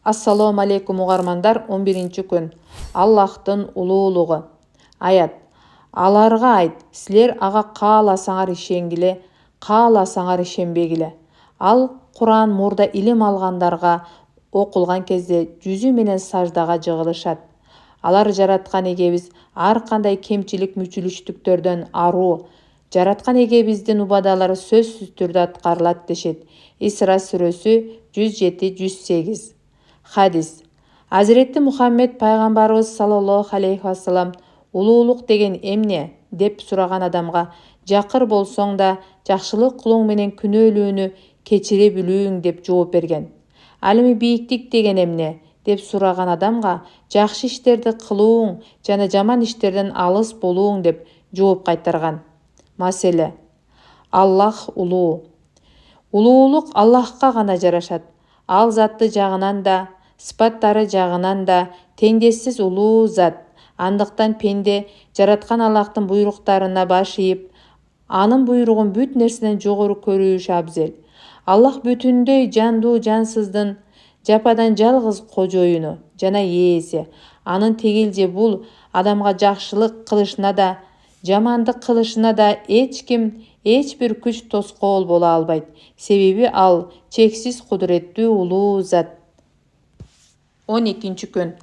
Ассаламу алейкум угармандар. 11-ci күн. Аллахтын улуулугу. Аят. Аларга айт, силер ага кааласаңар ишенгиле, кааласаңар ишенбегиле. Ал Куран мурда илим алгандарга окулган кезде жүзү менен саждага жыгылышат. Алар жараткан эгебиз ар кандай кемчилик мүчүлүштүктөрдөн аруу, жараткан эгебиздин убадалары сөзсүз түрдө аткарылат дешет. Исра сүрөсү 107-108. Хадис. Азиретти Мухаммед пайгамбарыбыз саллаллаху алейхи вассалам улуулук деген эмне деп сураган адамга жакыр болсоң да жакшылык кылууң менен күнөөлүүнү кечире билүүң деп жооп берген. Ал эми бийиктик деген эмне деп сураган адамга жакшы иштерди кылууң жана жаман иштерден алыс болууң деп жооп кайтарган. Маселе. Аллах улуу. Улуулук Аллахка гана жарашат. Ал заты жагынан да, сыпаттары жагынан да теңдессиз улуу зат. Андыктан пенде жараткан Аллахтын буйруктарына баш ийип, анын буйругун бүт нерседен жогору көрүүшү абзел. Аллах бүтүндөй жандуу жансыздын жападан жалгыз кожоюну жана ээси. Анын тегил же бул адамга жакшылык кылышына да, жамандык кылышына да эч ким, эч бир күч тоскоол боло албайт. Себеби ал чексиз кудуреттүү улуу зат. 12-ci күн.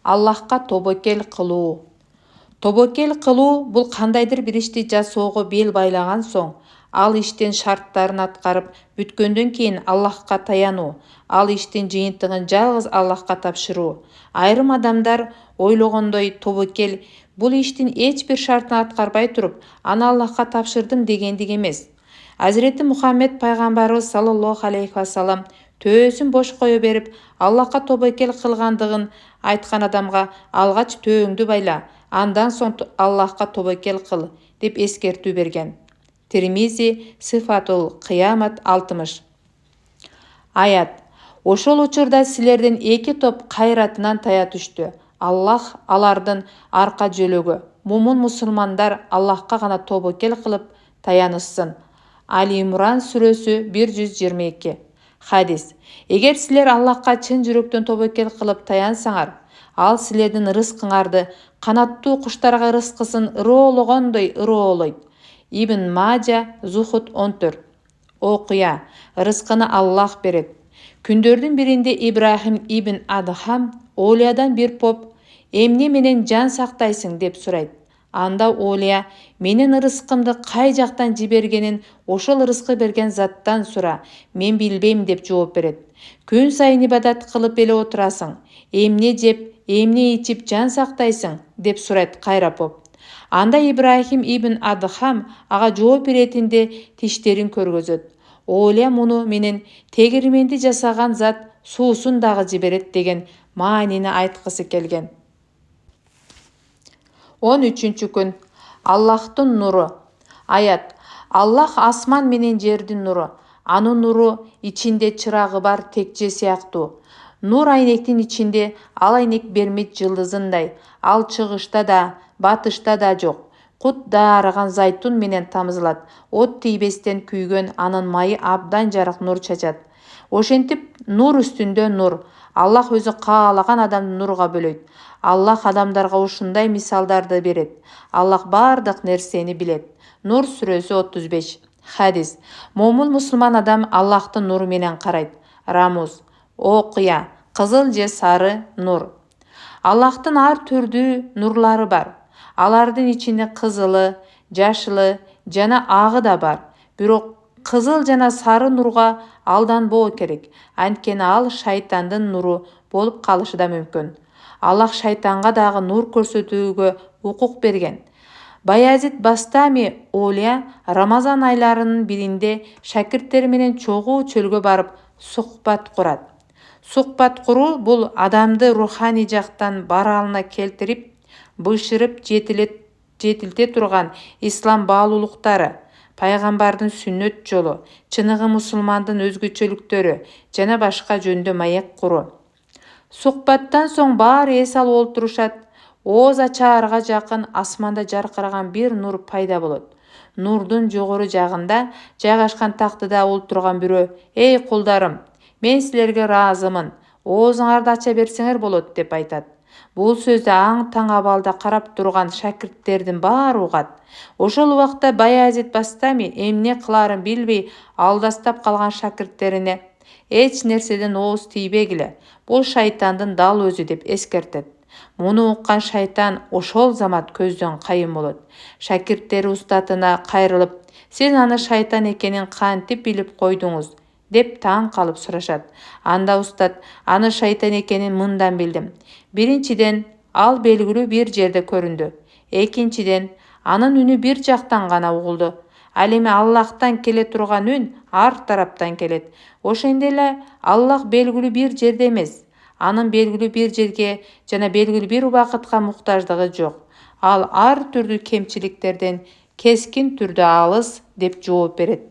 Аллахка тобокел кылуу. Тобокел кылуу бул кандайдыр бир ишти жасоого бел байлаган соң, ал иштин шарттарын аткарып бүткөндөн кийин Аллахка таянуу, ал иштин жыйынтыгын жалгыз Аллахка тапшыруу. Айрым адамдар ойлогондой тобокел бул иштин эч бир шартын аткарбай туруп, аны Аллахка тапшырдым дегендик эмес. Азиретти Мухаммед пайгамбарыбыз саллаллаху алейхи вассалам төөсүн бош кое берип, Аллахка тобокел кылгандыгын айткан адамга алгач төөңдү байла, андан соң Аллахка тобокел кыл деп эскертүү берген. Тирмизи Сифатул Кыямат 60. Аят. Ошол учурда силерден эки топ кайратынан тая түштү. Аллах алардын арка жөлөгү. Мумун мусулмандар Аллахка гана тобокел кылып таянышсын. Али Имран сүрөсү 122. Хадис. Эгер силер Аллахка чын жүрөктөн тобокел кылып таянсаңар, ал силердин рызкыңарды канаттуу куштарга рызкысын ыроологондой ыроолойт. Ибн Мажа Зухуд 14. Окуя. Рызкыны Аллах берет. Күндөрдүн биринде Ибрахим ибн Адхам Олиядан бир поп эмне менен жан сактайсың деп сурайт. Анда Олия менин рызкымды кай жактан жибергенин ошол рызкы берген заттан сура, мен билбейм деп жооп берет. Күн сайын ибадат кылып эле отурасың, эмне жеп, эмне ичип жан сактайсың деп сурайт кайра поп. Анда Ибрахим ибн Адхам ага жооп беретинде тиштерин көргөзөт. Олия муну менен тегирменди жасаган зат суусун дагы жиберет деген маанини айткысы келген. 13-ci күн. Аллахтын нуру. Аят. Аллах асман менен жердин нуру. Анын нуру ичинде чырагы бар текче сыяктуу. Нур айнектин ичинде ал айнек бермит жылдызындай. Ал чыгышта да, батышта да жок. Кут даарыган зайтун менен тамызылат. От тийбестен күйгөн анын майы абдан жарык нур чачат. Ошентип нур үстүндө нур. Аллах өзү каалаган адамды нурга бөлөйт. Аллах адамдарга ушундай мисалдарды берет. Аллах бардык нерсени билет. Нур сүрөсү 35. Хадис. Момун мусулман адам Аллахтын нуру менен карайт. Рамуз. Окуя. Кызыл же сары нур. Аллахтын ар түрдүү нурлары бар. Алардын ичинде кызылы, жашылы жана агы да бар. Бирок кызыл жана сары нурга алданбоо керек. Анткени ал шайтандын нуру болуп калышы да мүмкүн. Аллах шайтанга дагы нур көрсөтүүгө укук берген. Баязид Бастами Олия Рамазан айларынын биринде шакирттери менен чогуу чөлгө барып сухбат курат. Сухбат куруу бул адамды руханий жактан баралына келтирип, бышырып жетилте турган ислам баалуулуктары, пайгамбардын сүннөт жолу, чыныгы мусулмандын өзгөчөлүктөрү жана башка жөндө маек куруу. Сухбаттан соң баары эс алып олтурушат. Ооз ачаарга жакын асманда жаркыраган бир нур пайда болот. Нурдун жогору жагында жайгашкан тактыда олтурган бирөө: "Эй кулдарым, мен силерге ыраазымын. оозуңарды ача берсеңер болот деп айтат. Бул сөздү аң таң абалда карап турган шакирттердин баары угат. Ошол убакта Баязит Бастами эмне кылаарын билбей алдастап калган шакирттерине эч нерседен ооз тийбегиле, бул шайтандын дал өзү деп эскертет. Муну уккан шайтан ошол замат көздөн кайын болот. Шакирттери устатына кайрылып, сиз аны шайтан экенин кантип билип койдуңуз деп таң калып сурашат. Анда устат аны шайтан экенин мындан билдим. Биринчиден, ал белгилүү бир жерде көрүндү. Экинчиден, анын үнү бир жактан гана угулду. Ал эми Аллахтан келе турган үн ар тараптан келет. Ошондой эле Аллах белгилүү бир жерде эмес. Анын белгилүү бир жерге жана белгилүү бир убакытка муктаждыгы жок. Ал ар түрдүү кемчиликтерден кескин түрдө алыс деп жооп берет.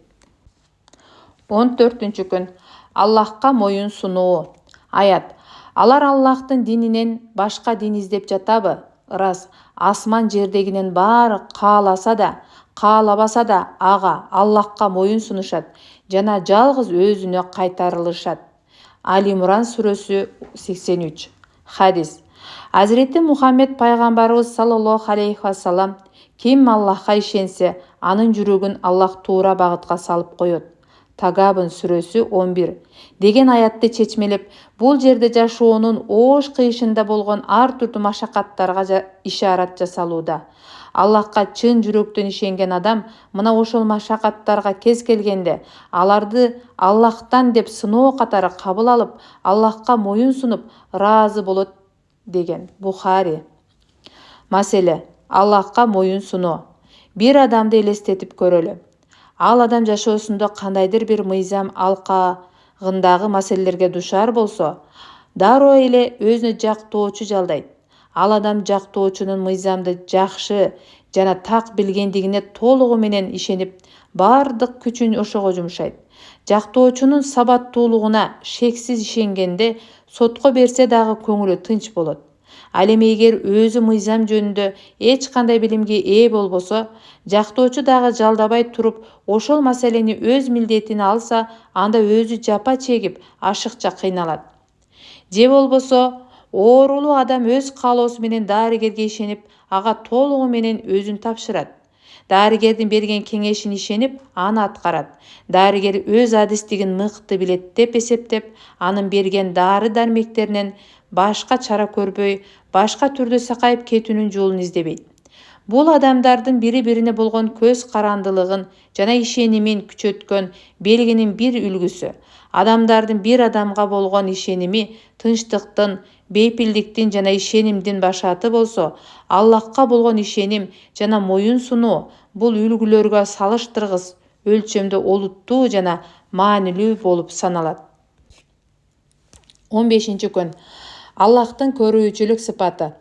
14-күн. Аллахка моюн сунуу. Аят. Алар Аллахтын дининен башка дин издеп жатабы? Ырас, асман жердегинин баары кааласа да, каалабаса да ага Аллахка моюн сунушат жана жалгыз өзүнө кайтарылышат. Алимран сүрөсү 83. Хадис. Азирети Мухаммед пайгамбарыбыз саллаллаху алейхи вассалам: ким Аллахка ишенсе, анын жүрөгүн Аллах туура багытка салып коет. Тагабын сүрөсү 11 деген аятты чечмелеп, бул жерде жашоонун оош кыйышында болгон ар түрдүү машакаттарга ишарат жасалууда. Аллахка чын жүрөктөн ишенген адам мына ошол машакаттарга кез келгенде аларды Аллахтан деп сыноо катары кабыл алып, Аллахка моюн сунуп, ыраазы болот деген. Бухари. Маселе: Аллахка моюн суноо. Бир адамды элестетип көрөлү. Ал адам жашоосунда кандайдыр бир мыйзам алкагындагы маселелерге душар болсо, дароо эле өзүнө жактоочу жалдайт. Ал адам жактоочунун мыйзамды жакшы жана так билгендигине толугу менен ишенип, бардык күчүн ошого жумшайт. Жактоочунун сабаттуулугуна шексиз ишенгенде сотко берсе дагы көңүлү тынч болот. Ал эми эгер өзү мыйзам жөнүндө эч кандай билимге ээ болбосо, жактоочу дагы жалдабай туруп ошол маселени өз милдетине алса, анда өзү жапа чегип ашыкча кыйналат. Же болбосо оорулуу адам өз каалоосу менен дарыгерге ишенип, ага толугу менен өзүн тапшырат. Дарыгердин берген кеңешине ишенип, аны аткарат. Дарыгер өз адистигин мыкты билет деп эсептеп, анын берген дары-дармектеринен башка чара көрбөй, башка түрдө сакайып кетүүнүн жолун издебейт. Бул адамдардын бири-бирине болгон көз карандылыгын жана ишенимин күчөткөн белгинин бир үлгүсү. Адамдардын бир адамга болгон ишеними тынчтыктын, бейпилдиктин жана ишенимдин башаты болсо, Аллахка болгон ишеним жана моюн сунуу бул үлгүлөргө салыштыргыс өлчөмдө олуттуу жана маанилүү болуп саналат. 15-күн. Аллахтын көрүүчүлүк сыпаты.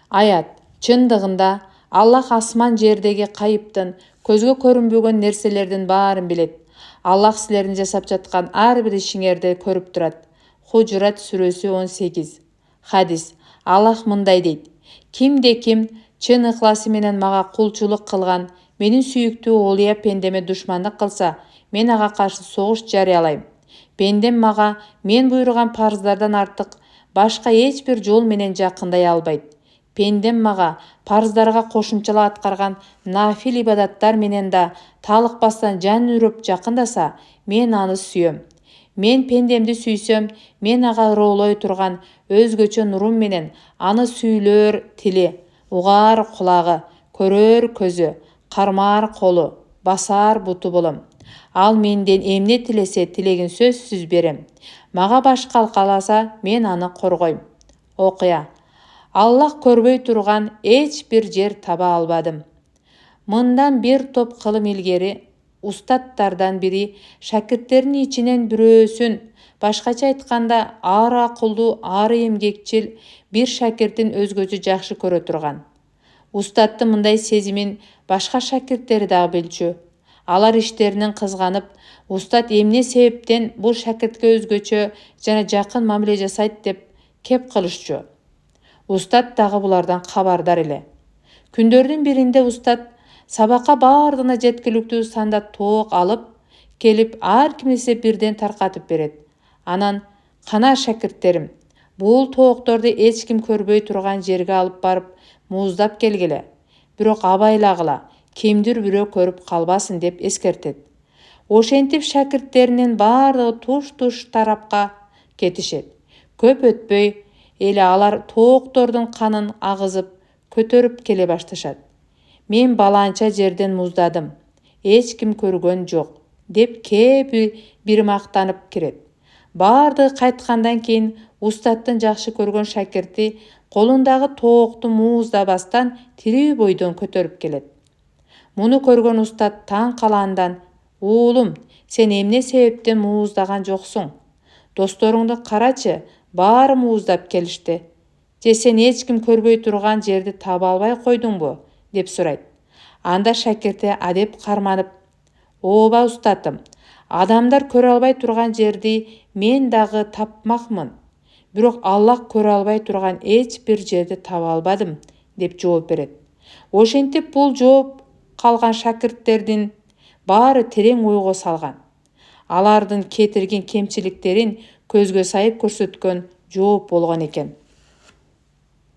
Аят. Чындыгында Аллах асман жердеги кайыптын, көзгө көрүнбөгөн нерселердин баарын билет. Аллах силердин жасап жаткан ар бир ишиңерди көрүп турат. Хужурат сүрөсү 18. Хадис. Аллах мындай дейт: кимде ким чын ыкласы менен мага кулчулук кылган, менин сүйүктүү олуя пендеме душмандык кылса, мен ага каршы согуш жарыялайм. Пендем мага мен буйруган парыздардан артык башка эч бир жол менен жакындай албайт. Пендем мага парыздарга кошумчалап аткарган нафил ибадаттар менен да талыкпастан жан үрөп жакындаса, мен аны сүйөм. Мен пендемди сүйсөм, мен ага ыроолой турган өзгөчө нурум менен аны сүйлөр тили, угаар кулагы, көрөр көзү, кармаар колу, басаар буту болом. Ал менден эмне тилесе тилегин сөзсүз берем. Мага баш калкаласа, мен аны коргойм. Окуя. Аллах көрбөй турган эч бир жер таба албадым. Мындан бир топ кылым илгери устаттардан бири шакирттеринин ичинен бирөөсүн, башкача айтканда ары акылдуу, ары эмгекчил бир шакиртин өзгөчө жакшы көрө турган. Устаттын мындай сезимин башка шакирттери дагы билчү. Алар иштеринен кызганып, устат эмне себептен бул шакиртке өзгөчө жана жакын мамиле жасайт деп кеп кылышчу. Устат дагы булардан кабардар эле. Күндөрдүн биринде устат сабакка баардыгына жеткиликтүү санда тоок алып келип, ар кимисе бирден таркатып берет. Анан Қана шәкірттерім, бұл тоғдорды эч ким көрбөй турган жерге алып барып мууздап келгиле. Бирок абайлагыла, кимдир бирөө көрүп калбасын деп эскертет. Ошентип шәкірттеринин бардыгы туш-туш тарапка кетишет. Көп өтпөй эле алар тооктордун канын агызып көтөрүп келе башташат. Мен баланча жерден муздадым, эч ким көргөн жок деп кээ бир мактанып кирет. Бардыгы кайткандан кийин устаттын жакшы көргөн шакирти колундагы тоокту мууздабастан тирүү бойдон көтөрүп келет. Муну көргөн устат таң калаандан: "Уулум, сен эмне себептен мууздаган жоксуң? Досторуңду карачы, баары мууздап келишти. Же сен эч ким көрбөй турган жерди таба албай койдуңбу?" деп сурайт. Анда шакирти адеп карманып: "Ооба устатым, адамдар көрө албай турган жерди мен дагы тапмакмын. Бирок Аллах көрө албай турган эч бир жерди таба албадым" деп жооп берет. Ошентип бул жооп калган шакирттердин баары терең ойго салган. Алардын кетирген кемчиликтерин көзгө сайып көрсөткөн жооп болгон экен.